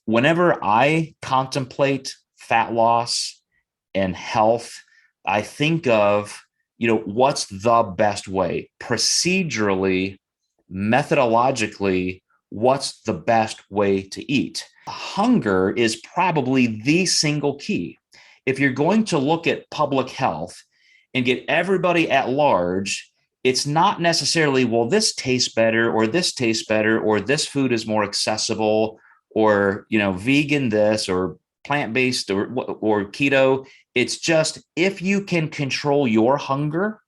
whenever I contemplate fat loss and health, I think of, what's the best way procedurally, methodologically, what's the best way to eat? Hunger is probably the single key. If you're going to look at public health and get everybody at large, it's not necessarily, well, this tastes better, or this tastes better, or this food is more accessible, or, vegan this, or plant-based, or keto. It's just, if you can control your hunger,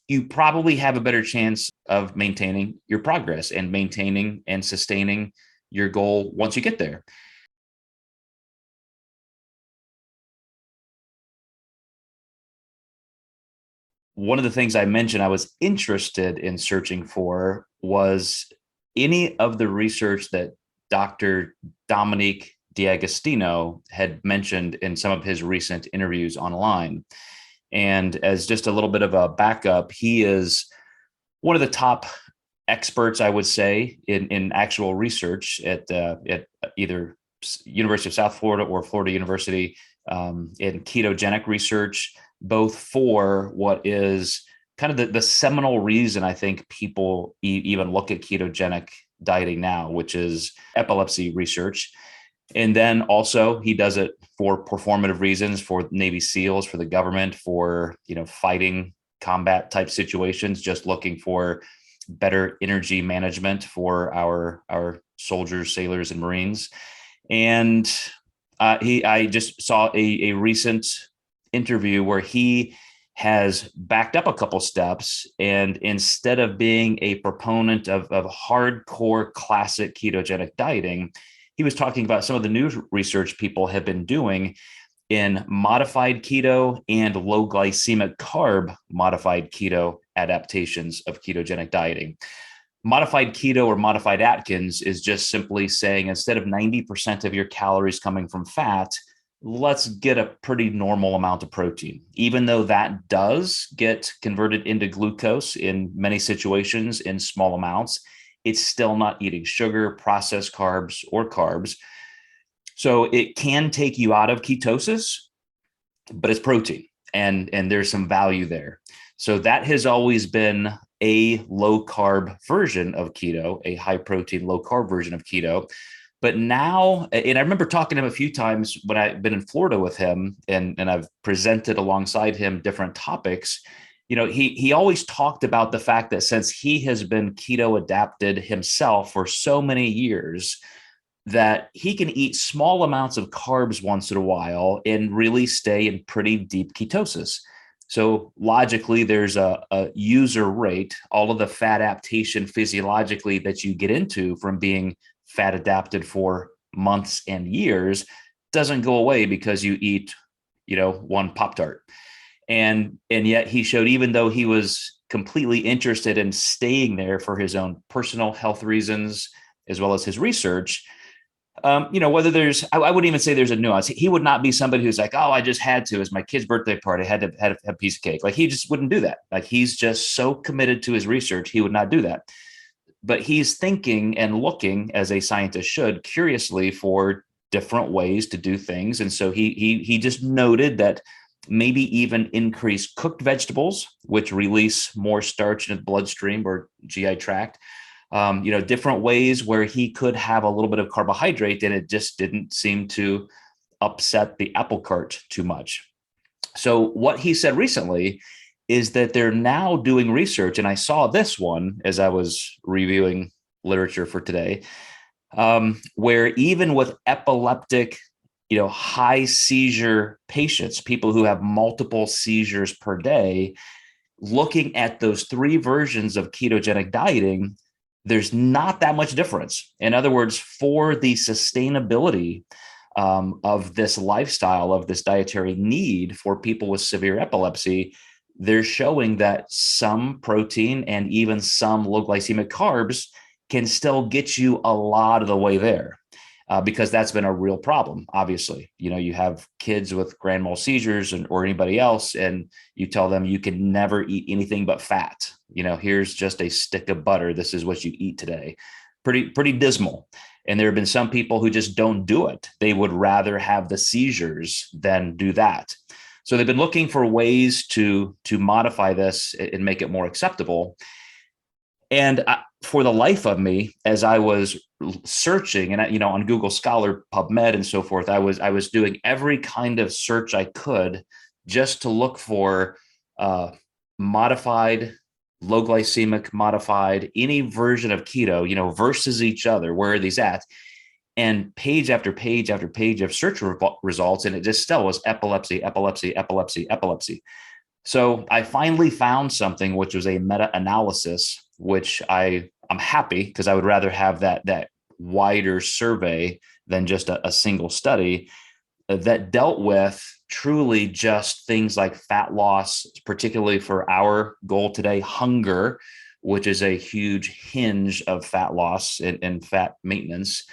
you probably have a better chance of maintaining your progress and maintaining and sustaining your goal once you get there. One of the things I mentioned I was interested in searching for was any of the research that Dr. Dominique D'Agostino had mentioned in some of his recent interviews online. And as just a little bit of a backup, he is one of the top experts, I would say, in actual research at either University of South Florida or Florida University, in ketogenic research, both for what is kind of the seminal reason I think people even look at ketogenic dieting now, which is epilepsy research. And then also he does it for performative reasons, for Navy SEALs, for the government, for, fighting combat type situations, just looking for better energy management for our soldiers, sailors, and Marines. And I just saw a recent interview where he has backed up a couple steps, and instead of being a proponent of hardcore classic ketogenic dieting, he was talking about some of the new research people have been doing in modified keto and low glycemic carb modified keto adaptations of ketogenic dieting. Modified keto, or modified Atkins, is just simply saying, instead of 90% of your calories coming from fat, let's get a pretty normal amount of protein. Even though that does get converted into glucose in many situations in small amounts, it's still not eating sugar, processed carbs, or carbs. So it can take you out of ketosis, but it's protein, and there's some value there. So that has always been a low carb version of keto, a high protein, low carb version of keto. But now, and I remember talking to him a few times when I've been in Florida with him, and I've presented alongside him different topics. He always talked about the fact that since he has been keto adapted himself for so many years, that he can eat small amounts of carbs once in a while and really stay in pretty deep ketosis. So logically, there's a user rate, all of the fat adaptation physiologically that you get into from being fat adapted for months and years doesn't go away because you eat, one Pop-Tart. And yet he showed, even though he was completely interested in staying there for his own personal health reasons, as well as his research, whether I wouldn't even say there's a nuance. He would not be somebody who's like, oh, I just had to, as my kid's birthday party, I had to have a piece of cake. Like, he just wouldn't do that. Like, he's just so committed to his research, he would not do that. But he's thinking and looking, as a scientist should, curiously for different ways to do things. And so he just noted that maybe even increase cooked vegetables, which release more starch in the bloodstream or GI tract, different ways where he could have a little bit of carbohydrate, and it just didn't seem to upset the apple cart too much. So what he said recently is that they're now doing research, and I saw this one as I was reviewing literature for today, where even with epileptic, high seizure patients, people who have multiple seizures per day, looking at those three versions of ketogenic dieting, there's not that much difference. In other words, for the sustainability of this lifestyle, of this dietary need for people with severe epilepsy, they're showing that some protein and even some low glycemic carbs can still get you a lot of the way there. Because that's been a real problem. Obviously, you have kids with grand mal seizures or anybody else, and you tell them you can never eat anything but fat. Here's just a stick of butter. This is what you eat today. Pretty dismal. And there have been some people who just don't do it. They would rather have the seizures than do that. So they've been looking for ways to modify this and make it more acceptable. And for the life of me, as I was searching, and on Google Scholar, PubMed, and so forth, I was doing every kind of search I could just to look for modified, low glycemic, modified, any version of keto, versus each other. Where are these at? And page after page after page of search results, and it just still was epilepsy, epilepsy, epilepsy, epilepsy. So I finally found something which was a meta-analysis, which I'm happy, because I would rather have that wider survey than just a single study that dealt with truly just things like fat loss, particularly for our goal today, hunger, which is a huge hinge of fat loss and fat maintenance.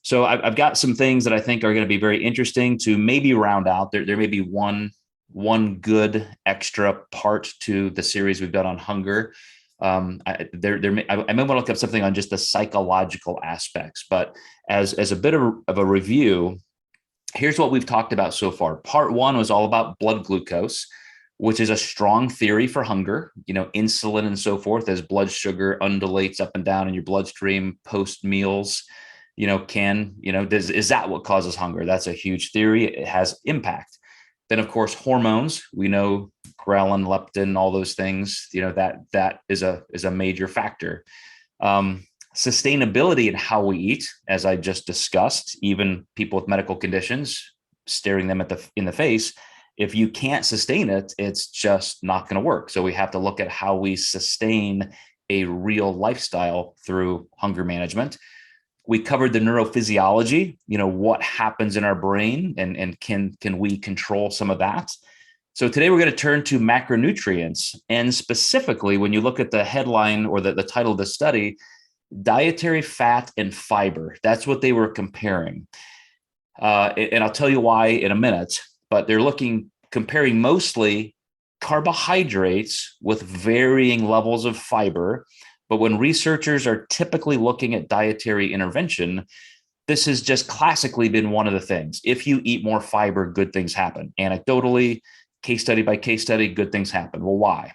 So I've got some things that I think are going to be very interesting to maybe round out. There may be one good extra part to the series we've done on hunger. I may want to look up something on just the psychological aspects, but as a bit of a review, here's what we've talked about so far. Part one was all about blood glucose, which is a strong theory for hunger, insulin and so forth, as blood sugar undulates up and down in your bloodstream post meals. Is that what causes hunger? That's a huge theory. It has impact. Then, of course, hormones. We know ghrelin, leptin, all those things. That is a major factor. Sustainability in how we eat, as I just discussed. Even people with medical conditions, staring them in the face. If you can't sustain it, it's just not going to work. So we have to look at how we sustain a real lifestyle through hunger management. We covered the neurophysiology, what happens in our brain, and can we control some of that? So today we're going to turn to macronutrients. And specifically, when you look at the headline or the title of the study, dietary fat and fiber, that's what they were comparing. And I'll tell you why in a minute, but they're comparing mostly carbohydrates with varying levels of fiber. But when researchers are typically looking at dietary intervention, this has just classically been one of the things. If you eat more fiber, good things happen. Anecdotally, case study by case study, good things happen. Well, why?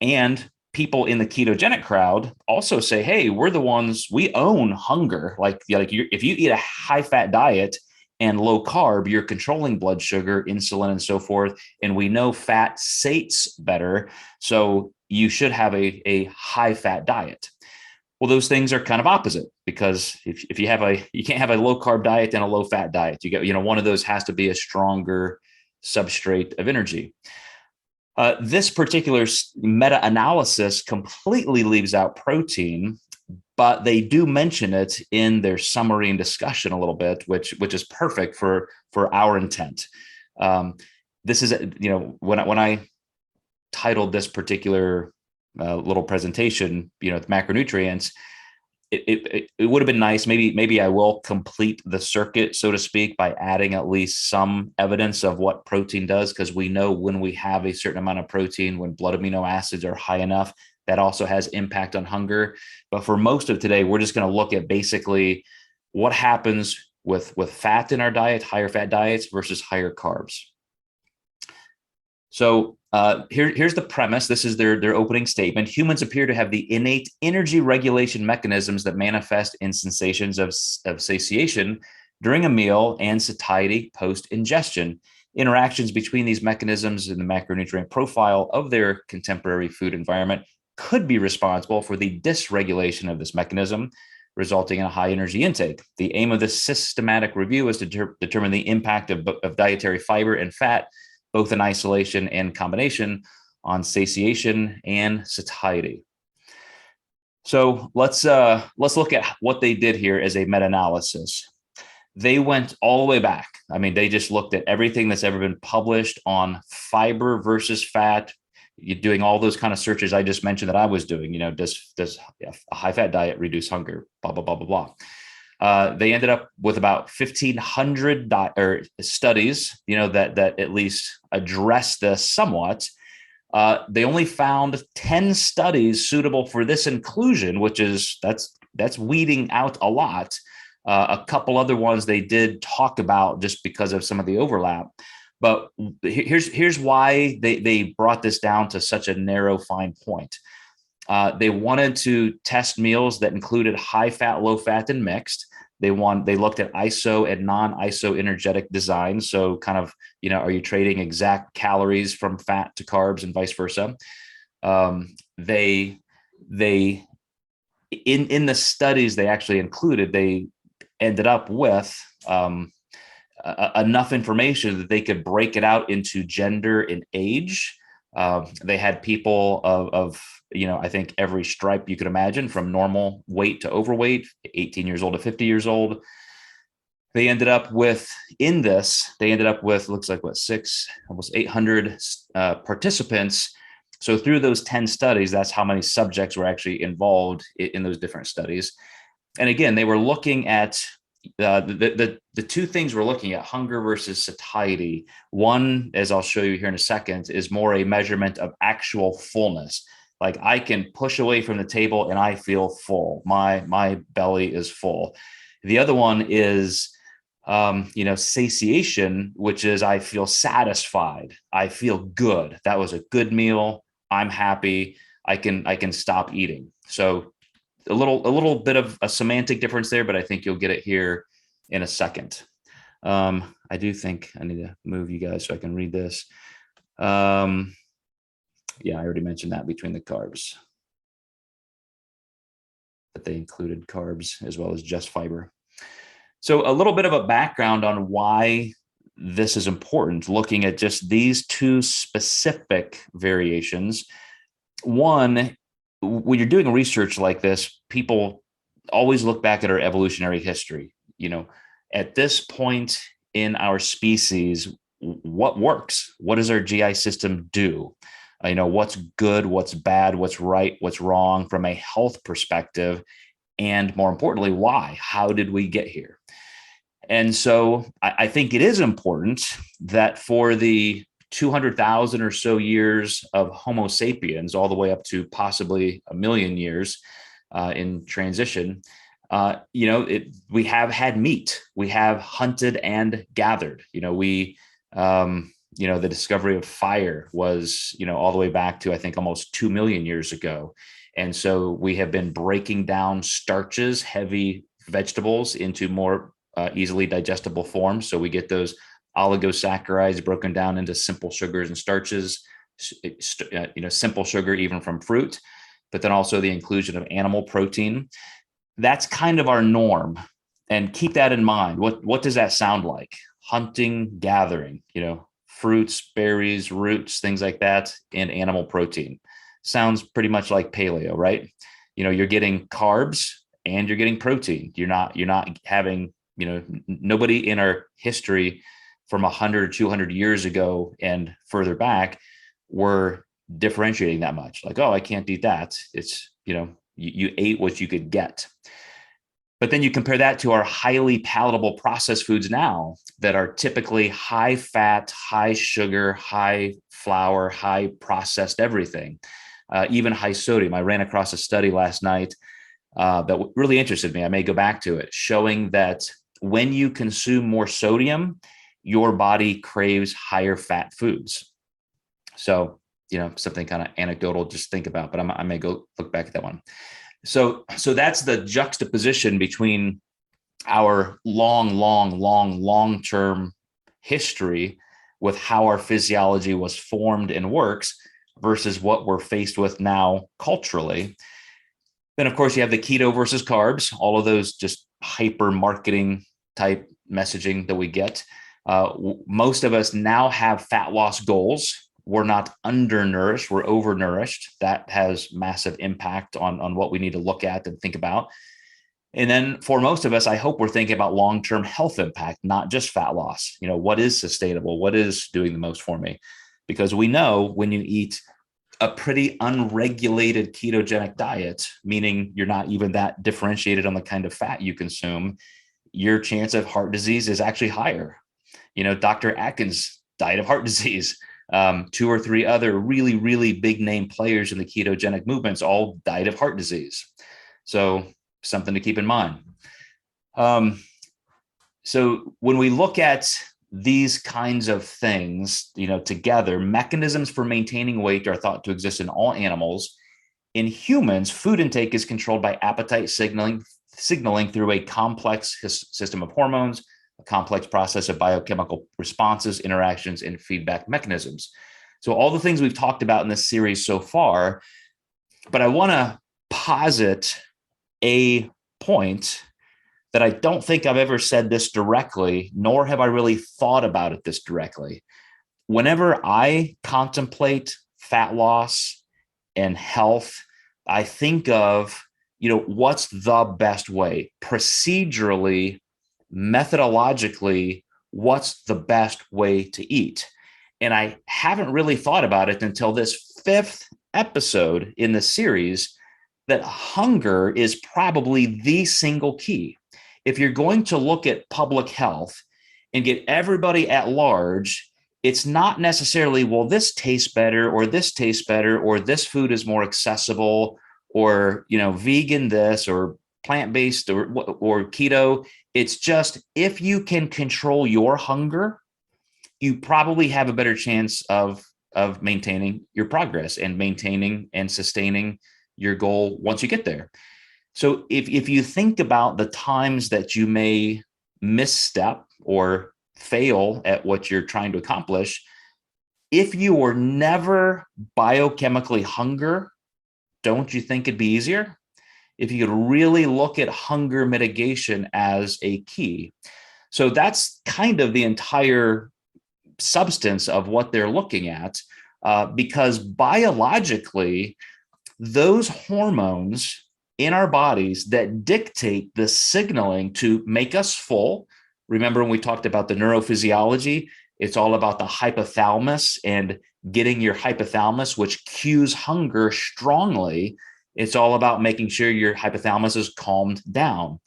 And people in the ketogenic crowd also say, hey, we own hunger. If you eat a high fat diet and low carb, you're controlling blood sugar, insulin, and so forth. And we know fat sates better. So you should have a high fat diet. Well, those things are kind of opposite, because if you can't have a low carb diet and a low fat diet. You get, one of those has to be a stronger substrate of energy. This particular meta-analysis completely leaves out protein, but they do mention it in their summary and discussion a little bit, which is perfect for our intent. This is, when I titled this particular little presentation, macronutrients, it would have been nice. Maybe I will complete the circuit, so to speak, by adding at least some evidence of what protein does, because we know when we have a certain amount of protein, when blood amino acids are high enough, that also has impact on hunger. But for most of today, we're just going to look at basically what happens with fat in our diet, higher fat diets versus higher carbs. So here's the premise. This is their opening statement. Humans appear to have the innate energy regulation mechanisms that manifest in sensations of satiation during a meal and satiety post-ingestion. Interactions between these mechanisms and the macronutrient profile of their contemporary food environment could be responsible for the dysregulation of this mechanism, resulting in a high energy intake. The aim of this systematic review is to determine the impact of dietary fiber and fat, both in isolation and combination, on satiation and satiety. So let's look at what they did here as a meta-analysis. They went all the way back. They just looked at everything that's ever been published on fiber versus fat. You're doing all those kind of searches I just mentioned that I was doing. Does a high fat diet reduce hunger? Blah blah blah blah blah. They ended up with about 1,500 studies, that at least address this somewhat. They only found 10 studies suitable for this inclusion, which is that's weeding out a lot. A couple other ones they did talk about just because of some of the overlap. But here's why they brought this down to such a narrow, fine point. They wanted to test meals that included high fat, low fat, and mixed. They looked at ISO and non-ISO energetic design. So kind of, are you trading exact calories from fat to carbs and vice versa? They in the studies they actually included, they ended up with enough information that they could break it out into gender and age. They had people of I think every stripe you could imagine, from normal weight to overweight, 18 years old to 50 years old. They ended up with, looks like almost 800 participants. So through those 10 studies, that's how many subjects were actually involved in those different studies. And again, they were looking at the two things we're looking at, hunger versus satiety. One, as I'll show you here in a second, is more a measurement of actual fullness. Like, I can push away from the table and I feel full. My belly is full. The other one is, satiation, which is I feel satisfied. I feel good. That was a good meal. I'm happy. I can stop eating. So a little bit of a semantic difference there, but I think you'll get it here in a second. I do think I need to move you guys so I can read this. Yeah, I already mentioned that between the carbs, that they included carbs as well as just fiber. So a little bit of a background on why this is important, looking at just these two specific variations. One, when you're doing research like this, people always look back at our evolutionary history. At this point in our species, what works? What does our GI system do? What's good, what's bad, what's right, what's wrong from a health perspective, and more importantly, why? How did we get here? And so I think it is important that for the 200,000 or so years of Homo sapiens, all the way up to possibly 1 million years in transition, we have had meat. We have hunted and gathered. The discovery of fire was, all the way back to, I think, almost 2 million years ago. And so we have been breaking down starches, heavy vegetables, into more easily digestible forms. So we get those oligosaccharides broken down into simple sugars and starches, simple sugar even from fruit, but then also the inclusion of animal protein. That's kind of our norm. And keep that in mind. What does that sound like? Hunting, gathering, fruits, berries, roots, things like that, and animal protein. Sounds pretty much like paleo, right? You're getting carbs and you're getting protein. You're not having, nobody in our history from 100 or 200 years ago and further back were differentiating that much. Like, oh, I can't eat that. It's, you ate what you could get. But then you compare that to our highly palatable processed foods now that are typically high fat, high sugar, high flour, high processed everything, even high sodium. I ran across a study last night that really interested me. I may go back to it, showing that when you consume more sodium, your body craves higher fat foods. So, something kind of anecdotal, just think about, but I may go look back at that one. So that's the juxtaposition between our long-term history with how our physiology was formed and works versus what we're faced with now culturally. Then, of course, you have the keto versus carbs, all of those just hyper marketing type messaging that we get. Most of us now have fat loss goals. We're not undernourished, we're overnourished. That has massive impact on what we need to look at and think about. And then for most of us, I hope we're thinking about long-term health impact, not just fat loss. What is sustainable? What is doing the most for me? Because we know when you eat a pretty unregulated ketogenic diet, meaning you're not even that differentiated on the kind of fat you consume, your chance of heart disease is actually higher. Dr. Atkins died of heart disease. 2 or 3 other really, really big name players in the ketogenic movements all died of heart disease. So something to keep in mind. Um, so when we look at these kinds of things, together, mechanisms for maintaining weight are thought to exist in all animals. In humans, food intake is controlled by appetite signaling through a complex system of hormones, a complex process of biochemical responses, interactions, and feedback mechanisms. So all the things we've talked about in this series so far, but I want to posit a point that I don't think I've ever said this directly, nor have I really thought about it this directly. Whenever I contemplate fat loss and health, I think of, what's the best way procedurally, methodologically, what's the best way to eat? And I haven't really thought about it until this fifth episode in the series, that hunger is probably the single key. If you're going to look at public health and get everybody at large, it's not necessarily, well, this tastes better, or this tastes better, or this food is more accessible, or, vegan this, or plant-based, or keto. It's just, if you can control your hunger, you probably have a better chance of maintaining your progress and maintaining and sustaining your goal once you get there. So if you think about the times that you may misstep or fail at what you're trying to accomplish, if you were never biochemically hunger, don't you think it'd be easier? If you could really look at hunger mitigation as a key. So that's kind of the entire substance of what they're looking at, because biologically, those hormones in our bodies that dictate the signaling to make us full. Remember when we talked about the neurophysiology, it's all about the hypothalamus and getting your hypothalamus, which cues hunger strongly. It's all about making sure your hypothalamus is calmed down.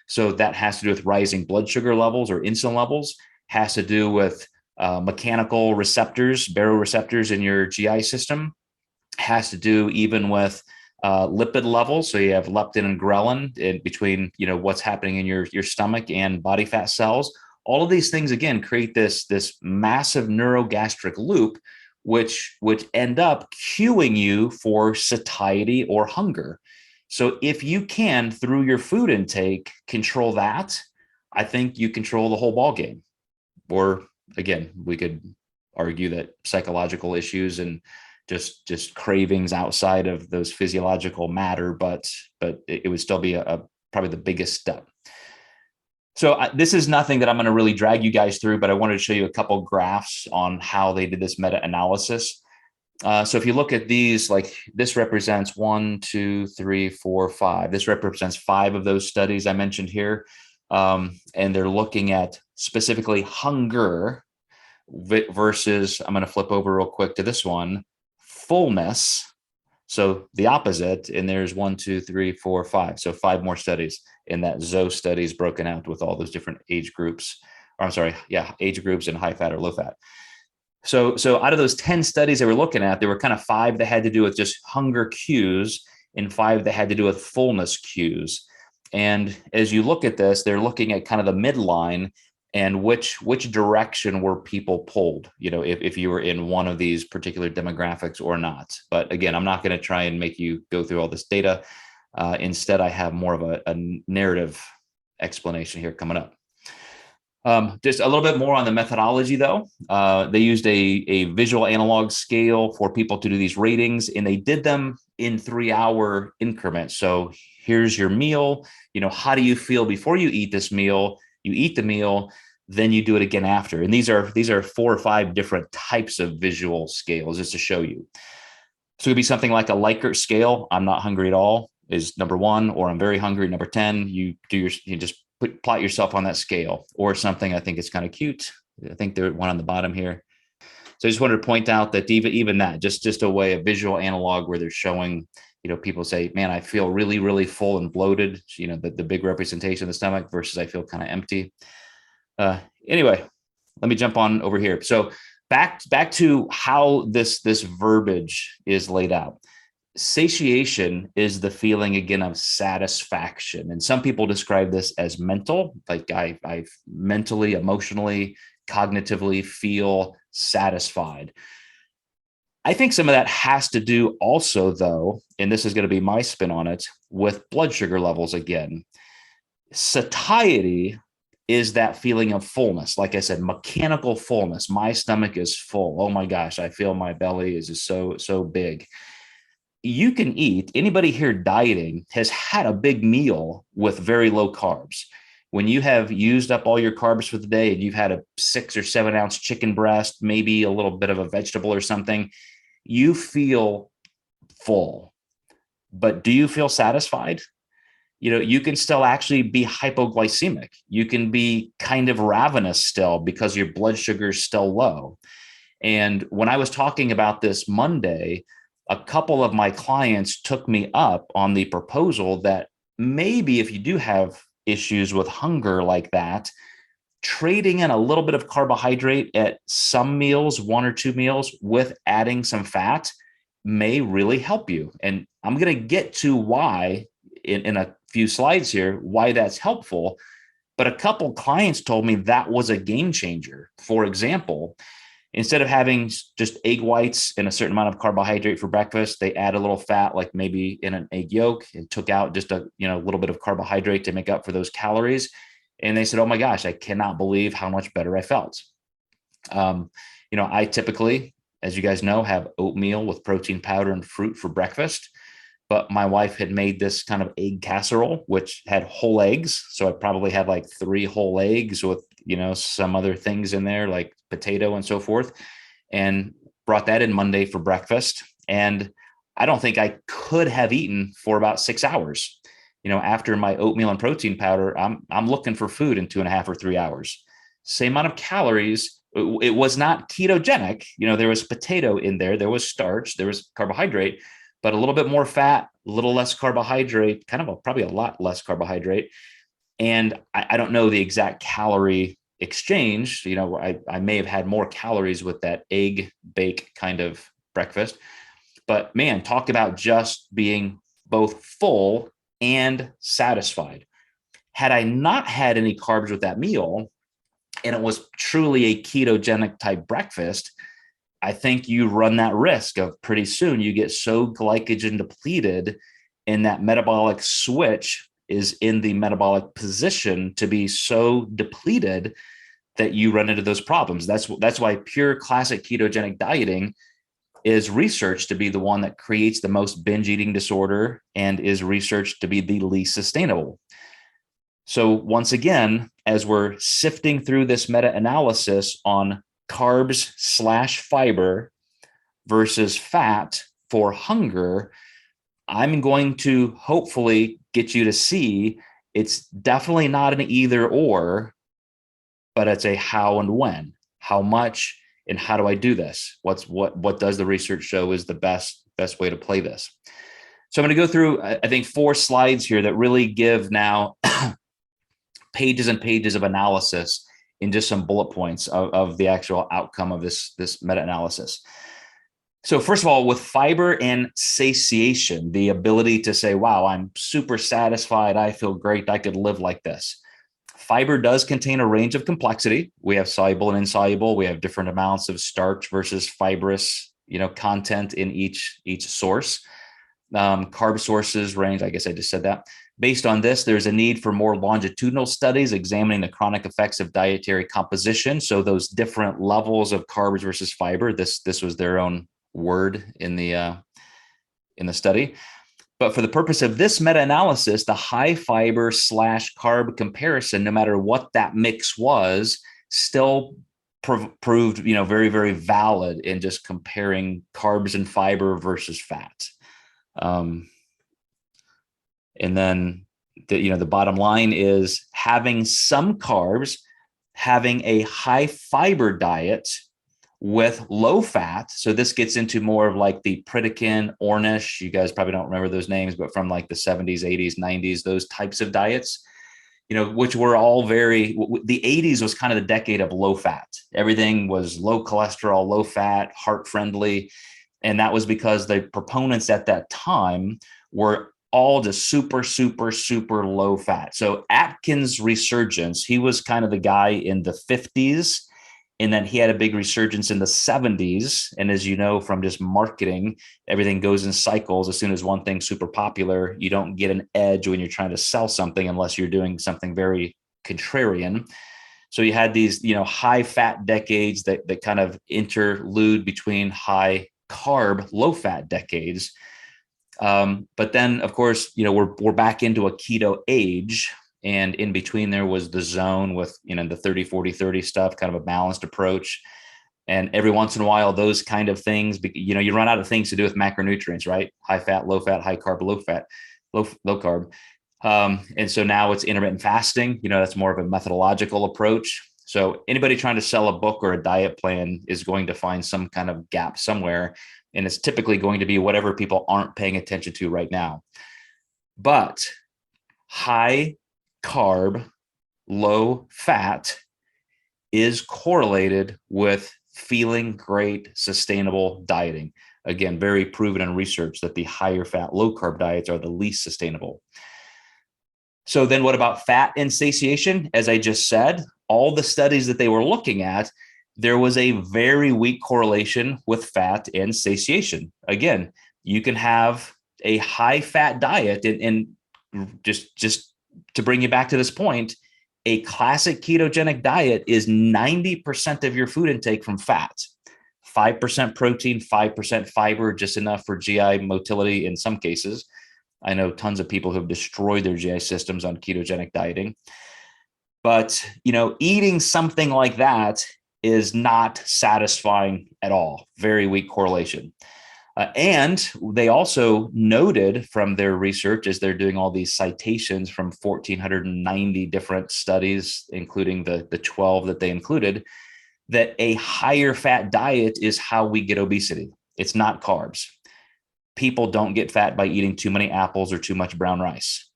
So that has to do with rising blood sugar levels or insulin levels, has to do with mechanical receptors, baroreceptors in your GI system, has to do even with lipid levels. So you have leptin and ghrelin in between, what's happening in your stomach and body fat cells. All of these things, again, create this massive neurogastric loop, which end up cueing you for satiety or hunger. So if you can, through your food intake, control that, I think you control the whole ball game. Or again, we could argue that psychological issues and just cravings outside of those physiological matter, but it would still be probably the biggest step. So this is nothing that I'm going to really drag you guys through, but I wanted to show you a couple graphs on how they did this meta-analysis. So if you look at these, like this represents 1, 2, 3, 4, 5. This represents 5 of those studies I mentioned here. And they're looking at specifically hunger versus, I'm going to flip over real quick to this one, fullness. So the opposite, and there's 1, 2, 3, 4, 5. So 5 more studies in that ZO studies broken out with all those different age groups, or I'm sorry, age groups and high fat or low fat. So out of those 10 studies they were looking at, there were kind of 5 that had to do with just hunger cues and 5 that had to do with fullness cues. And as you look at this, they're looking at kind of the midline and which direction were people pulled, if you were in one of these particular demographics or not. But again, I'm not going to try and make you go through all this data. Instead, I have more of a narrative explanation here coming up. Just a little bit more on the methodology, though. They used a visual analog scale for people to do these ratings, and they did them in 3-hour increments. So here's your meal. How do you feel before you eat this meal? You eat the meal, then you do it again after. And these are 4 or 5 different types of visual scales, just to show you. So it'd be something like a Likert scale. I'm not hungry at all is number 1, or I'm very hungry, number 10. You just plot yourself on that scale, or something. I think it's kind of cute. I think there's one on the bottom here. So I just wanted to point out that even that, just a way, a visual analog where they're showing, people say, man, I feel really, really full and bloated, the big representation of the stomach versus I feel kind of empty. Anyway, let me jump on over here. So back to how this verbiage is laid out. Satiation is the feeling again of satisfaction. And some people describe this as mental, like I mentally, emotionally, cognitively feel satisfied. I think some of that has to do also, though, and this is going to be my spin on it, with blood sugar levels again. Satiety is that feeling of fullness. Like I said, mechanical fullness. My stomach is full. Oh my gosh, I feel my belly is just so big. You can eat, anybody here dieting has had a big meal with very low carbs. When you have used up all your carbs for the day and you've had a 6 or 7 ounce chicken breast, maybe a little bit of a vegetable or something, you feel full. But do you feel satisfied? You can still actually be hypoglycemic. You can be kind of ravenous still because your blood sugar is still low. And when I was talking about this Monday, a couple of my clients took me up on the proposal that maybe if you do have issues with hunger like that, trading in a little bit of carbohydrate at some meals, 1 or 2 meals, with adding some fat may really help you. And I'm going to get to why in a few slides here, why that's helpful. But a couple clients told me that was a game changer. For example, instead of having just egg whites and a certain amount of carbohydrate for breakfast, they add a little fat, like maybe in an egg yolk, and took out just a little bit of carbohydrate to make up for those calories. And they said, "Oh my gosh, I cannot believe how much better I felt." I typically, as you guys know, have oatmeal with protein powder and fruit for breakfast. But my wife had made this kind of egg casserole, which had whole eggs. So I probably had like 3 whole eggs with, some other things in there like potato and so forth, and brought that in Monday for breakfast. And I don't think I could have eaten for about 6 hours. After my oatmeal and protein powder, I'm looking for food in 2.5 or 3 hours. Same amount of calories. It was not ketogenic. There was potato in there. There was starch. There was carbohydrate, but a little bit more fat, a little less carbohydrate, probably a lot less carbohydrate. And I don't know the exact calorie exchange. I may have had more calories with that egg bake kind of breakfast. But man, talk about just being both full and satisfied. Had I not had any carbs with that meal, and it was truly a ketogenic type breakfast, I think you run that risk of pretty soon you get so glycogen depleted, and that metabolic switch is in the metabolic position to be so depleted that you run into those problems. That's why pure classic ketogenic dieting is researched to be the one that creates the most binge eating disorder and is researched to be the least sustainable. So once again, as we're sifting through this meta-analysis on carbs/fiber versus fat for hunger, I'm going to hopefully get you to see it's definitely not an either or, but it's a how and when, how much, and how do I do this? What does the research show is the best way to play this? So I'm going to go through, I think, 4 slides here that really give now pages and pages of analysis in just some bullet points of the actual outcome of this meta-analysis. So first of all, with fiber and satiation, the ability to say, wow, I'm super satisfied, I feel great, I could live like this. Fiber does contain a range of complexity. We have soluble and insoluble. We have different amounts of starch versus fibrous, content in each source. Carb sources range, I guess I just said that. Based on this, there's a need for more longitudinal studies examining the chronic effects of dietary composition. So those different levels of carbs versus fiber, this was their own word in the study. But for the purpose of this meta-analysis, the high fiber / carb comparison, no matter what that mix was, still proved, very, very valid in just comparing carbs and fiber versus fat. And then the bottom line is having some carbs, having a high fiber diet with low fat. So this gets into more of like the Pritikin, Ornish. You guys probably don't remember those names, but from like the 70s, 80s, 90s, those types of diets, which were all the 80s was kind of the decade of low fat. Everything was low cholesterol, low fat, heart friendly. And that was because the proponents at that time were all just super, super, super low fat. So Atkins' resurgence, he was kind of the guy in the 50s. And then he had a big resurgence in the 70s. And as you know, from just marketing, everything goes in cycles. As soon as one thing's super popular, you don't get an edge when you're trying to sell something unless you're doing something very contrarian. So you had these, high fat decades that kind of interlude between high carb, low fat decades. But then, of course, we're back into a keto age. And in between there was the zone with, the 30, 40, 30 stuff, kind of a balanced approach. And every once in a while, those kind of things, you run out of things to do with macronutrients, right? High fat, high carb, low fat, low carb. And so now it's intermittent fasting. That's more of a methodological approach. So anybody trying to sell a book or a diet plan is going to find some kind of gap somewhere. And it's typically going to be whatever people aren't paying attention to right now. But high carb, low fat is correlated with feeling great, sustainable dieting. Again, very proven in research that the higher fat, low carb diets are the least sustainable. So then what about fat and satiation? As I just said, all the studies that they were looking at, there was a very weak correlation with fat and satiation. Again, you can have a high fat diet and just to bring you back to this point, a classic ketogenic diet is 90% of your food intake from fat, 5% protein, 5% fiber, just enough for GI motility in some cases. I know tons of people who have destroyed their GI systems on ketogenic dieting. But, eating something like that is not satisfying at all. Very weak correlation. And they also noted from their research, as they're doing all these citations from 1,490 different studies, including the 12 that they included, that a higher fat diet is how we get obesity. It's not carbs. People don't get fat by eating too many apples or too much brown rice.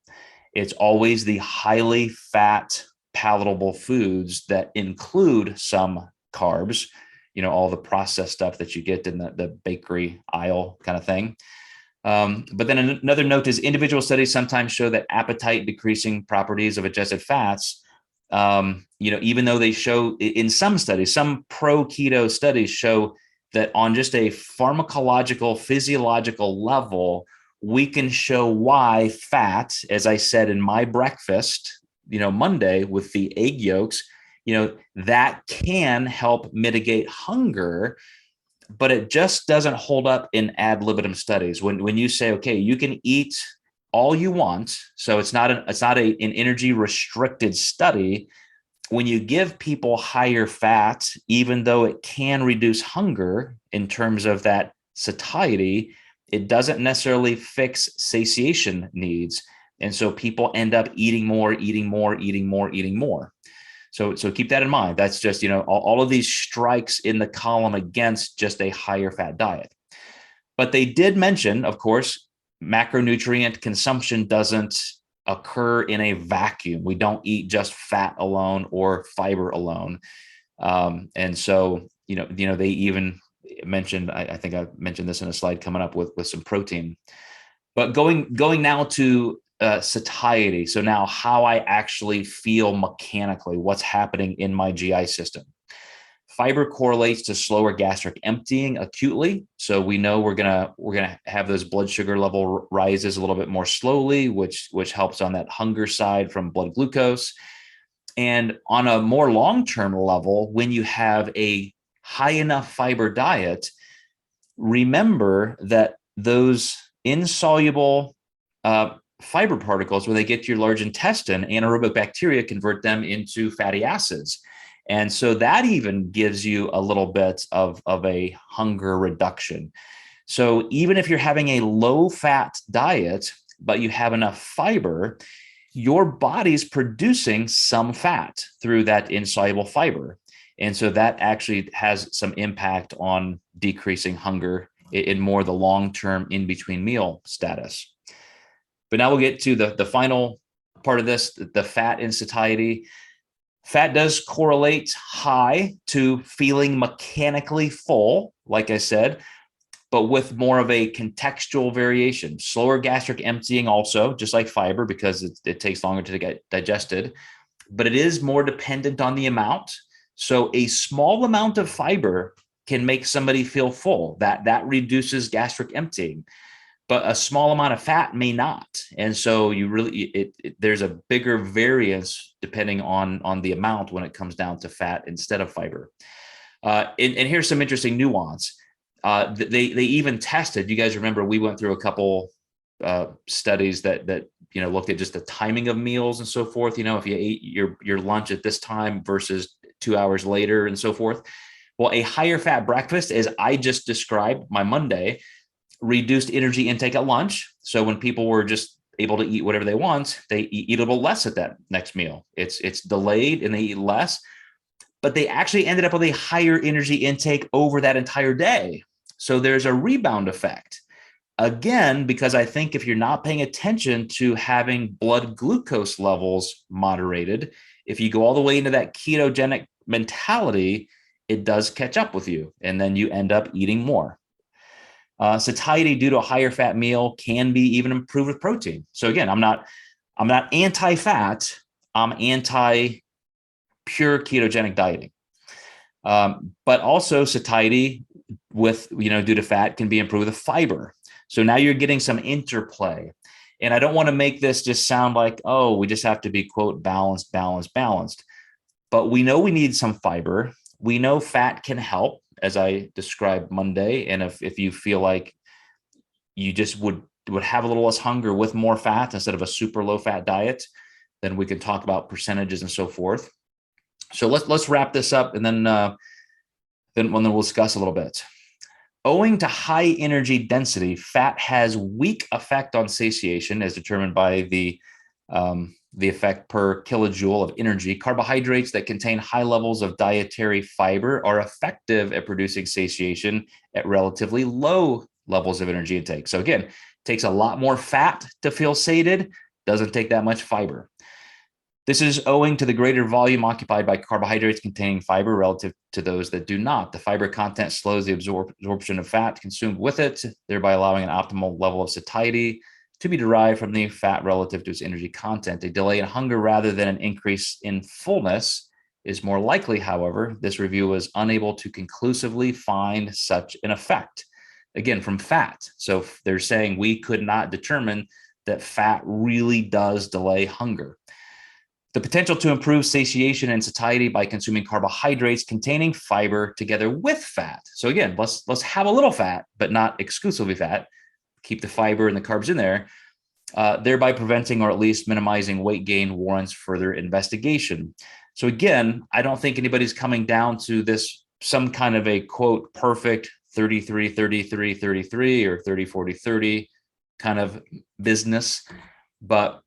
It's always the highly fat, palatable foods that include some carbs, all the processed stuff that you get in the bakery aisle kind of thing. But then another note is individual studies sometimes show that appetite decreasing properties of adjusted fats, even though they show in some studies, some pro keto studies show that on just a pharmacological, physiological level, we can show why fat, as I said in my breakfast, Monday with the egg yolks, that can help mitigate hunger, but it just doesn't hold up in ad libitum studies. When you say, okay, you can eat all you want, so it's not an energy restricted study. When you give people higher fat, even though it can reduce hunger in terms of that satiety, it doesn't necessarily fix satiation needs. And so people end up eating more. So keep that in mind. That's just, all of these strikes in the column against just a higher fat diet. But they did mention, of course, macronutrient consumption doesn't occur in a vacuum. We don't eat just fat alone or fiber alone. And so, they even mentioned, I think I mentioned this in a slide coming up with some protein. But going now to satiety. So now how I actually feel mechanically, what's happening in my GI system. Fiber correlates to slower gastric emptying acutely. So we know we're gonna have those blood sugar level rises a little bit more slowly, which helps on that hunger side from blood glucose. And on a more long-term level, when you have a high enough fiber diet, remember that those insoluble fiber particles, when they get to your large intestine, anaerobic bacteria convert them into fatty acids. And so that even gives you a little bit of a hunger reduction. So even if you're having a low fat diet, but you have enough fiber, your body's producing some fat through that insoluble fiber. And so that actually has some impact on decreasing hunger in more the long-term in-between meal status. But now we'll get to the final part of this, the fat and satiety. Fat does correlate high to feeling mechanically full, like I said, but with more of a contextual variation. Slower gastric emptying also, just like fiber, because it takes longer to get digested, but it is more dependent on the amount. So a small amount of fiber can make somebody feel full. That reduces gastric emptying, but a small amount of fat may not. And so you really, there's a bigger variance depending on the amount when it comes down to fat instead of fiber. And here's some interesting nuance. They even tested. You guys remember we went through a couple studies that looked at just the timing of meals and so forth. If you ate your lunch at this time versus 2 hours later and so forth. Well, a higher fat breakfast, as I just described, my Monday, reduced energy intake at lunch. So when people were just able to eat whatever they want, they eat a little less at that next meal. It's delayed and they eat less, but they actually ended up with a higher energy intake over that entire day. So there's a rebound effect. Again, because I think if you're not paying attention to having blood glucose levels moderated, if you go all the way into that ketogenic mentality, it does catch up with you, and then you end up eating more. Satiety due to a higher fat meal can be even improved with protein. So again, I'm not anti-fat. I'm anti pure ketogenic dieting. But also satiety with due to fat can be improved with fiber. So now you're getting some interplay. And I don't want to make this just sound like, oh, we just have to be, quote, balanced. But we know we need some fiber. We know fat can help, as I described Monday. And if you feel like you just would have a little less hunger with more fat instead of a super low fat diet, then we can talk about percentages and so forth. So let's wrap this up, and then we'll discuss a little bit. Owing to high energy density, fat has weak effect on satiation, as determined by the effect per kilojoule of energy. Carbohydrates that contain high levels of dietary fiber are effective at producing satiation at relatively low levels of energy intake. So again, it takes a lot more fat to feel sated, doesn't take that much fiber. This is owing to the greater volume occupied by carbohydrates containing fiber relative to those that do not. The fiber content slows the absorption of fat consumed with it, thereby allowing an optimal level of satiety to be derived from the fat relative to its energy content. A delay in hunger rather than an increase in fullness is more likely. However, this review was unable to conclusively find such an effect, again, from fat. So they're saying we could not determine that fat really does delay hunger. The potential to improve satiation and satiety by consuming carbohydrates containing fiber together with fat. So again, let's have a little fat, but not exclusively fat. Keep the fiber and the carbs in there, thereby preventing or at least minimizing weight gain warrants further investigation. So again, I don't think anybody's coming down to this, some kind of a, quote, perfect 33, 33, 33 or 30, 40, 30 kind of business, but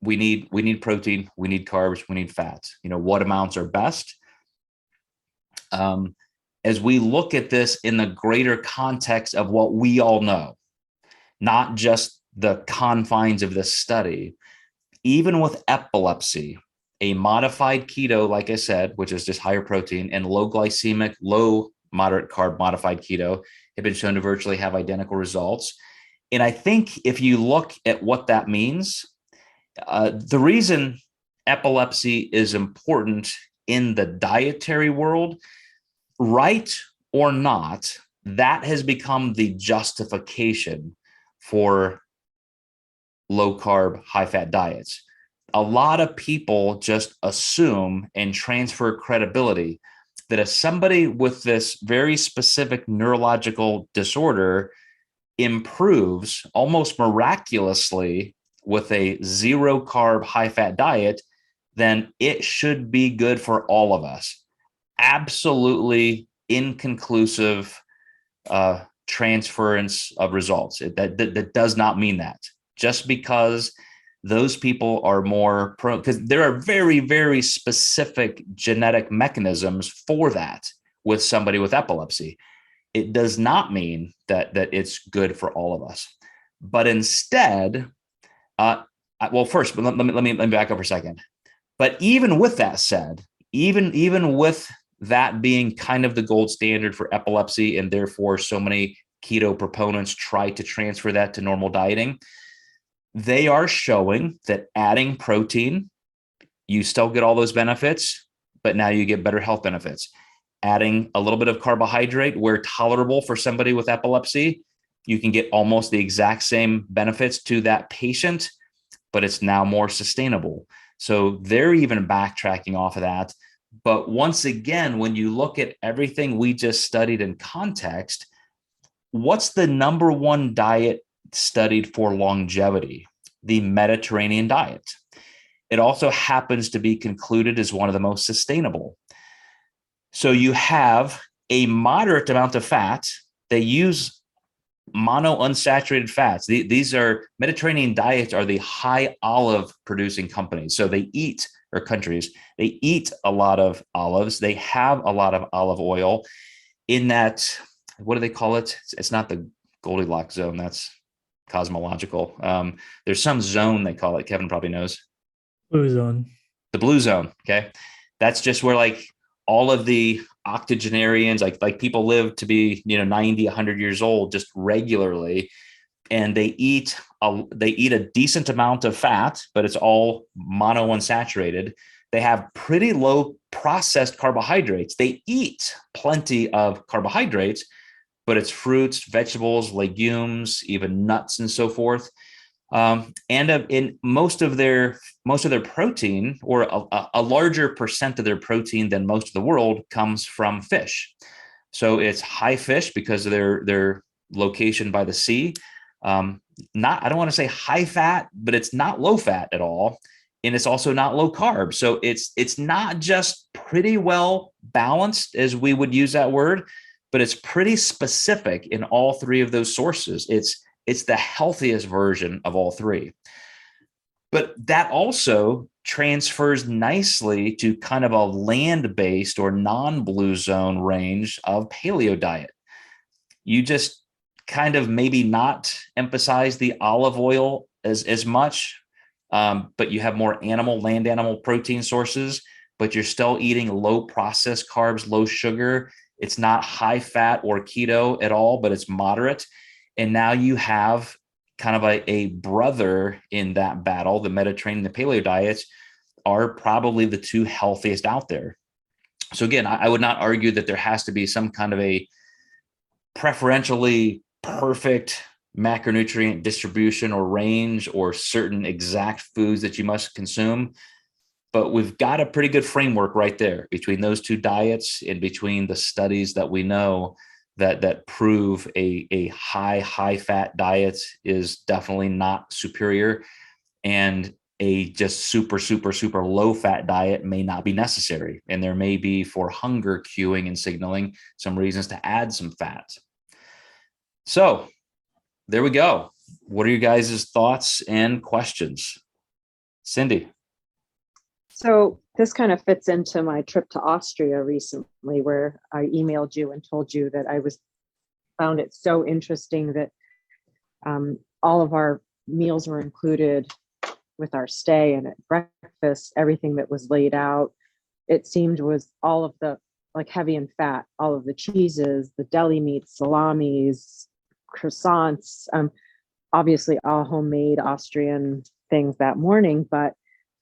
we need protein, we need carbs, we need fats. What amounts are best? As we look at this in the greater context of what we all know, not just the confines of this study, even with epilepsy, a modified keto, like I said, which is just higher protein, and low glycemic, low moderate carb modified keto have been shown to virtually have identical results. And I think if you look at what that means, the reason epilepsy is important in the dietary world, right or not, that has become the justification for low carb, high fat diets. A lot of people just assume and transfer credibility that if somebody with this very specific neurological disorder improves almost miraculously with a zero carb, high fat diet, then it should be good for all of us. Absolutely inconclusive transference of results. That does not mean that. Just because those people are more prone, because there are very, very specific genetic mechanisms for that with somebody with epilepsy. It does not mean that it's good for all of us. But instead, well, first, let me back up for a second. But even with that said, even with that being kind of the gold standard for epilepsy, and therefore so many keto proponents try to transfer that to normal dieting, they are showing that adding protein, you still get all those benefits, but now you get better health benefits. Adding a little bit of carbohydrate where tolerable for somebody with epilepsy, you can get almost the exact same benefits to that patient, but it's now more sustainable. So they're even backtracking off of that. But once again, when you look at everything we just studied in context, what's the number one diet studied for longevity? The Mediterranean diet. It also happens to be concluded as one of the most sustainable. So you have a moderate amount of fat. They use monounsaturated fats. These are Mediterranean diets are the high olive producing companies. So they eat, or countries, they eat a lot of olives. They have a lot of olive oil in that, what do they call it? It's not the Goldilocks zone. That's cosmological. There's some zone they call it. Kevin probably knows. Blue zone. The blue zone. Okay. That's just where like all of the octogenarians, like people live to be, 90, 100 years old just regularly. And they eat a decent amount of fat, but it's all monounsaturated. They have pretty low processed carbohydrates. They eat plenty of carbohydrates, but it's fruits, vegetables, legumes, even nuts, and so forth. And in most of their protein, or a larger percent of their protein than most of the world, comes from fish. So it's high fish because of their location by the sea. I don't want to say high fat, but it's not low fat at all. And it's also not low carb. So it's not just pretty well balanced, as we would use that word, but it's pretty specific in all three of those sources. It's the healthiest version of all three. But that also transfers nicely to kind of a land-based or non-blue zone range of paleo diet. You just kind of maybe not emphasize the olive oil as much, but you have more land animal protein sources, but you're still eating low processed carbs, low sugar. It's not high fat or keto at all, but it's moderate. And now you have kind of a brother in that battle. The Mediterranean and the paleo diets are probably the two healthiest out there. So again, I would not argue that there has to be some kind of a preferentially perfect macronutrient distribution or range or certain exact foods that you must consume. But we've got a pretty good framework right there between those two diets and between the studies that we know that prove a high fat diet is definitely not superior, and a just super low fat diet may not be necessary. And there may be, for hunger cueing and signaling, some reasons to add some fat. So there we go. What are you guys' thoughts and questions? Cindy. So this kind of fits into my trip to Austria recently, where I emailed you and told you that found it so interesting that all of our meals were included with our stay, and at breakfast, everything that was laid out, it seemed, was all of the like heavy in fat, all of the cheeses, the deli meats, salamis, croissants, obviously all homemade Austrian things that morning, but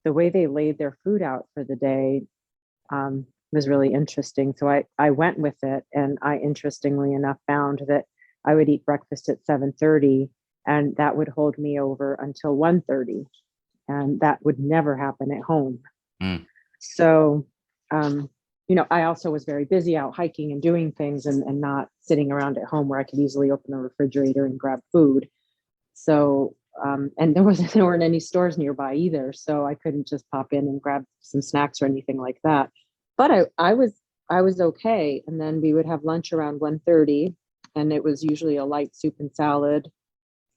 the way they laid their food out for the day was really interesting. So I went with it, and I, interestingly enough, found that I would eat breakfast at 7:30, and that would hold me over until 1:30, and that would never happen at home. Mm. So, I also was very busy out hiking and doing things, and not sitting around at home where I could easily open the refrigerator and grab food. So, and there weren't any stores nearby either, so I couldn't just pop in and grab some snacks or anything like that. But I was okay. And then we would have lunch around 1:30, and it was usually a light soup and salad.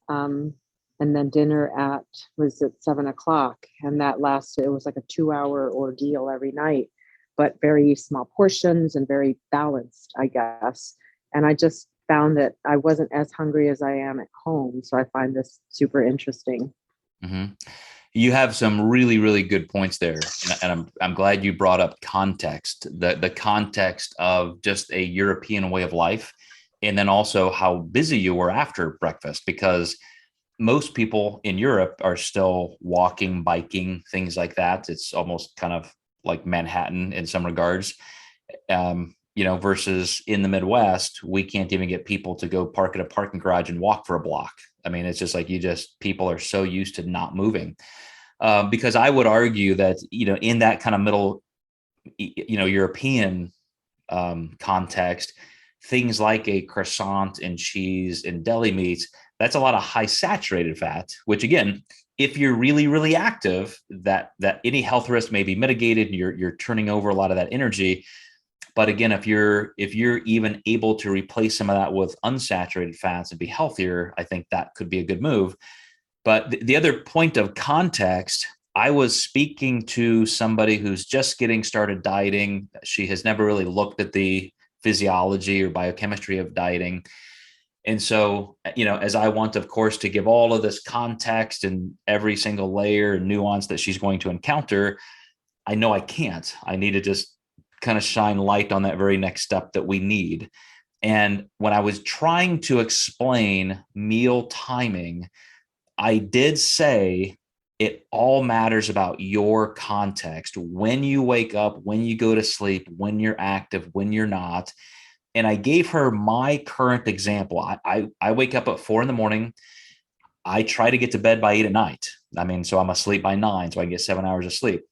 And then dinner was at 7:00, and that lasted. It was like a 2-hour ordeal every night, but very small portions and very balanced, I guess. And I just found that I wasn't as hungry as I am at home. So I find this super interesting. Mm-hmm. You have some really good points there, and I'm glad you brought up context, the context of just a European way of life, and then also how busy you were after breakfast, because most people in Europe are still walking, biking, things like that. It's almost kind of like Manhattan in some regards. Versus in the Midwest, we can't even get people to go park at a parking garage and walk for a block. I mean, it's just like people are so used to not moving. Because I would argue that, in that kind of middle, European context, things like a croissant and cheese and deli meats, that's a lot of high saturated fat, which again, if you're really, really active, that any health risk may be mitigated, and you're turning over a lot of that energy. But again, if you're even able to replace some of that with unsaturated fats and be healthier, I think that could be a good move. But the other point of context, I was speaking to somebody who's just getting started dieting. She has never really looked at the physiology or biochemistry of dieting. And so, as I want, of course, to give all of this context and every single layer and nuance that she's going to encounter, I know I can't. I need to just kind of shine light on that very next step that we need. And when I was trying to explain meal timing, I did say it all matters about your context, when you wake up, when you go to sleep, when you're active, when you're not. And I gave her my current example. I wake up at 4 a.m. I try to get to bed by 8 at night. I mean, so I'm asleep by 9, so I get 7 hours of sleep.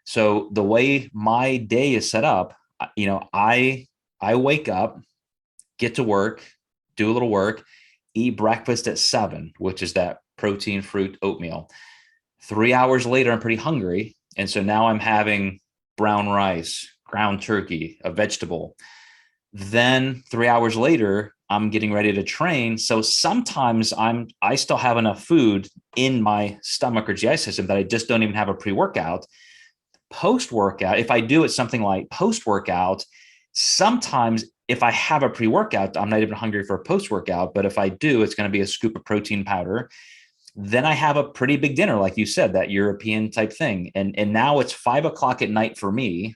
So the way my day is set up, I wake up, get to work, do a little work, eat breakfast at 7, which is that protein, fruit, oatmeal. 3 hours later, I'm pretty hungry. And so now I'm having brown rice, ground turkey, a vegetable. Then 3 hours later, I'm getting ready to train. So sometimes I still have enough food in my stomach or GI system that I just don't even have a pre-workout. Post-workout, if I do it something like post-workout, sometimes if I have a pre-workout, I'm not even hungry for a post-workout, but if I do, it's going to be a scoop of protein powder. Then I have a pretty big dinner, like you said, that European type thing. And now it's 5 o'clock at night for me.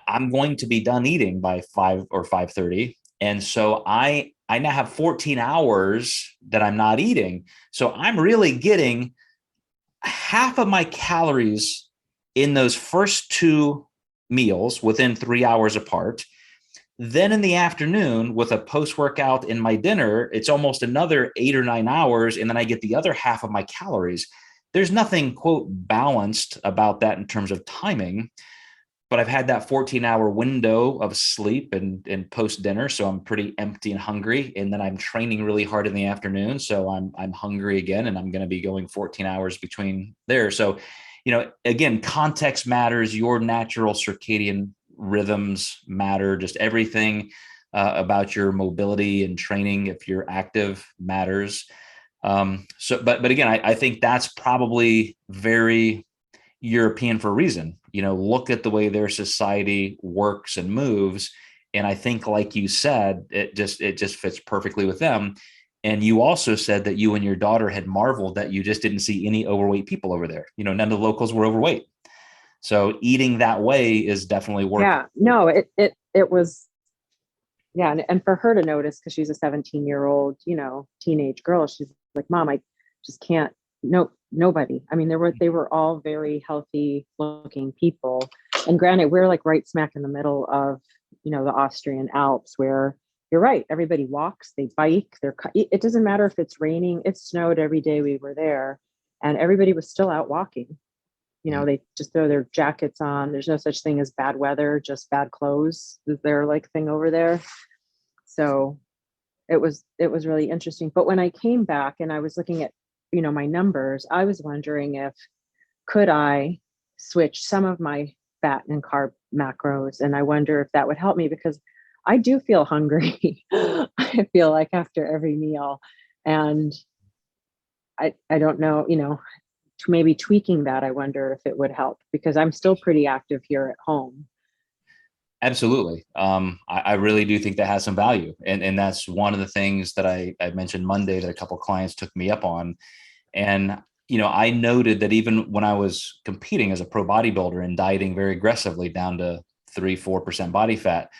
I'm going to be done eating by 5 or 5:30. And so I now have 14 hours that I'm not eating. So I'm really getting half of my calories in those first 2 meals within 3 hours apart. Then in the afternoon, with a post-workout in my dinner, it's almost another 8 or 9 hours. And then I get the other half of my calories. There's nothing, quote, balanced about that in terms of timing. But I've had that 14-hour window of sleep and post-dinner. So I'm pretty empty and hungry. And then I'm training really hard in the afternoon. So I'm hungry again, and I'm going to be going 14 hours between there. So, again, context matters. Your natural circadian rhythms matter. Just everything about your mobility and training, if you're active, matters. But again, I think that's probably very European for a reason. Look at the way their society works and moves. And I think, like you said, it just fits perfectly with them. And you also said that you and your daughter had marveled that you just didn't see any overweight people over there. None of the locals were overweight. So eating that way is definitely working. Yeah, no, it was, yeah. And for her to notice, because she's a 17-year-old, teenage girl, she's like, Mom, I just can't, no, nobody. I mean, they were all very healthy looking people. And granted, we're like right smack in the middle of, the Austrian Alps, where you're right. Everybody walks, they bike, it doesn't matter if it's raining, it snowed every day we were there, and everybody was still out walking. They just throw their jackets on. There's no such thing as bad weather, just bad clothes is their like thing over there. So it was really interesting. But when I came back and I was looking at, my numbers, I was wondering if could I switch some of my fat and carb macros. And I wonder if that would help me, because I do feel hungry. I feel like after every meal. And I don't know, maybe tweaking that, I wonder if it would help, because I'm still pretty active here at home. Absolutely. I really do think that has some value. And that's one of the things that I mentioned Monday that a couple of clients took me up on. And, I noted that even when I was competing as a pro bodybuilder and dieting very aggressively down to 3-4% body fat,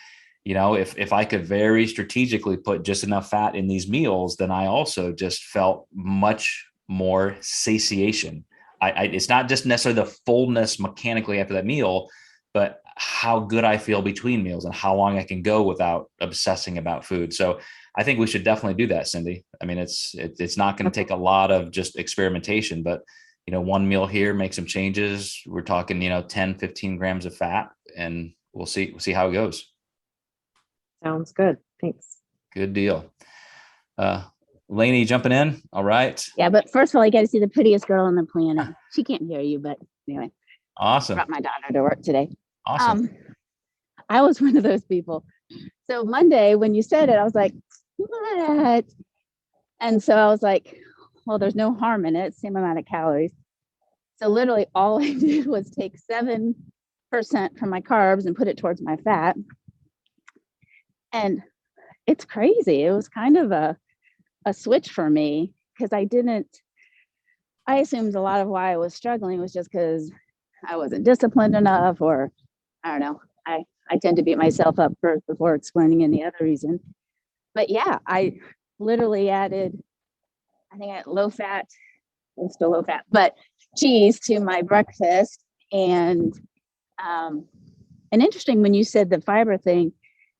if I could very strategically put just enough fat in these meals, then I also just felt much more satiation. It's not just necessarily the fullness mechanically after that meal, but how good I feel between meals and how long I can go without obsessing about food. So I think we should definitely do that, Cindy. I mean, it's not going to take a lot of just experimentation, but one meal here, make some changes. We're talking, 10, 15 grams of fat, and we'll see how it goes. Sounds good. Thanks. Good deal. Lainey jumping in. All right. Yeah, but first of all, you got to see the prettiest girl on the planet. She can't hear you, but anyway. Awesome. Brought my daughter to work today. Awesome. I was one of those people. So Monday, when you said it, I was like, what? And so I was like, well, there's no harm in it, same amount of calories. So literally all I did was take 7% from my carbs and put it towards my fat. And it's crazy. It was kind of a switch for me, because I assumed a lot of why I was struggling was just because I wasn't disciplined enough, or I don't know. I tend to beat myself up first before explaining any other reason. But yeah, I literally added, I think I had low fat, I'm still low fat, but cheese to my breakfast. And interesting when you said the fiber thing,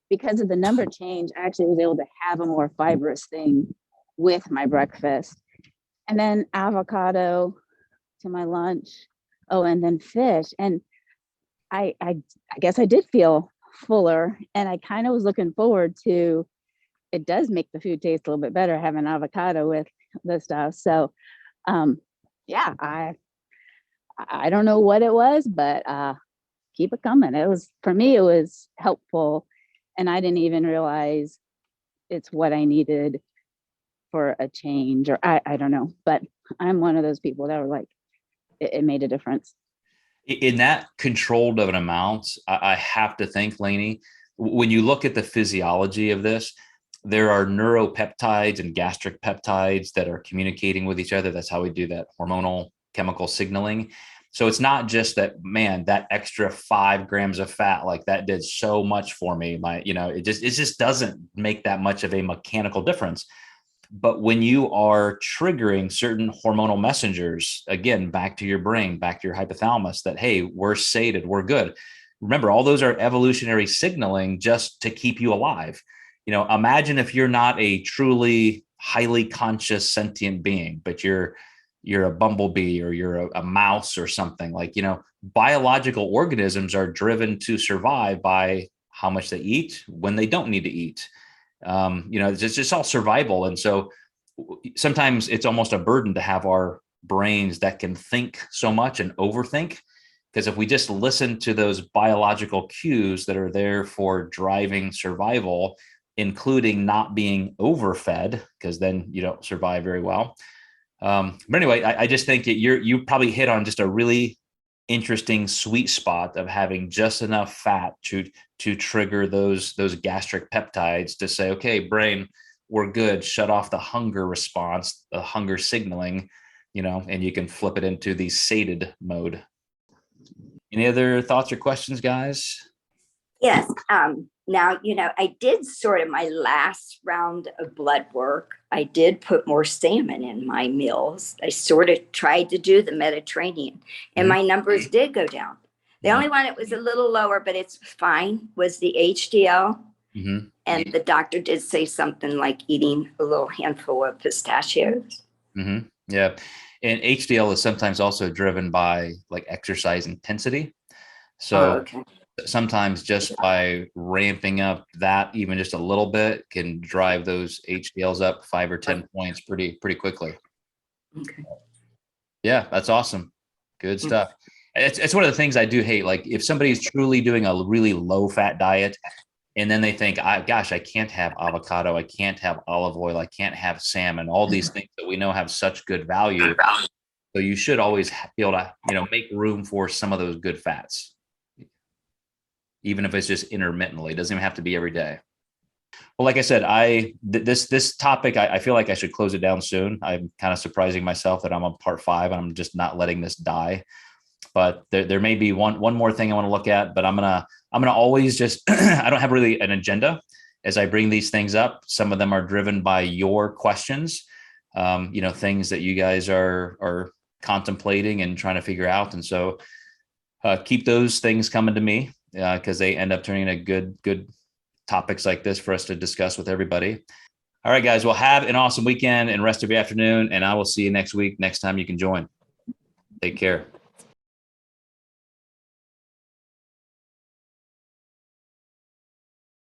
because of the number change, I actually was able to have a more fibrous thing with my breakfast. And then avocado to my lunch. Oh, and then fish. And I guess I did feel fuller, and I kind of was looking forward to, it does make the food taste a little bit better having avocado with the stuff. So yeah, I don't know what it was, but keep it coming. For me, it was helpful, and I didn't even realize it's what I needed for a change, or I don't know, but I'm one of those people that were like, it made a difference. In that controlled of an amount, I have to think, Lainey, when you look at the physiology of this, there are neuropeptides and gastric peptides that are communicating with each other. That's how we do that hormonal chemical signaling. So it's not just that, man, that extra 5 grams of fat, like that did so much for me. It just doesn't make that much of a mechanical difference. But when you are triggering certain hormonal messengers, again, back to your brain, back to your hypothalamus, that, hey, we're sated, we're good. Remember, all those are evolutionary signaling just to keep you alive. Imagine if you're not a truly highly conscious sentient being, but you're a bumblebee, or you're a mouse or something. Biological organisms are driven to survive by how much they eat when they don't need to eat. It's just all survival. And so sometimes it's almost a burden to have our brains that can think so much and overthink. Because if we just listen to those biological cues that are there for driving survival, including not being overfed, because then you don't survive very well. But anyway, I just think that you probably hit on just a really interesting sweet spot of having just enough fat to trigger those gastric peptides to say, okay, brain, we're good. Shut off the hunger response, the hunger signaling, and you can flip it into the sated mode. Any other thoughts or questions, guys? Yes. Now, I did sort of my last round of blood work. I did put more salmon in my meals. I sort of tried to do the Mediterranean, and my numbers did go down. The only one that was a little lower, but it's fine, was the HDL. Mm-hmm. And the doctor did say something like eating a little handful of pistachios. Mm-hmm. Yeah. And HDL is sometimes also driven by like exercise intensity. So sometimes just by ramping up that even just a little bit can drive those HDLs up 5 or 10 points pretty quickly. Okay. Yeah, that's awesome. Good stuff. It's one of the things I do hate. Like if somebody's truly doing a really low fat diet and then they think, I can't have avocado, I can't have olive oil, I can't have salmon, all these things that we know have such good value. So you should always be able to, make room for some of those good fats, even if it's just intermittently. It doesn't even have to be every day. Well, like I said, this topic, I feel like I should close it down soon. I'm kind of surprising myself that I'm on part 5 and I'm just not letting this die. but there may be one more thing I want to look at, but I'm gonna always just I don't have really an agenda as I bring these things up. Some of them are driven by your questions, things that you guys are contemplating and trying to figure out. And so keep those things coming to me because they end up turning into good topics like this for us to discuss with everybody. All right, guys, well, have an awesome weekend and rest of your afternoon, and I will see you next week, next time you can join. Take care.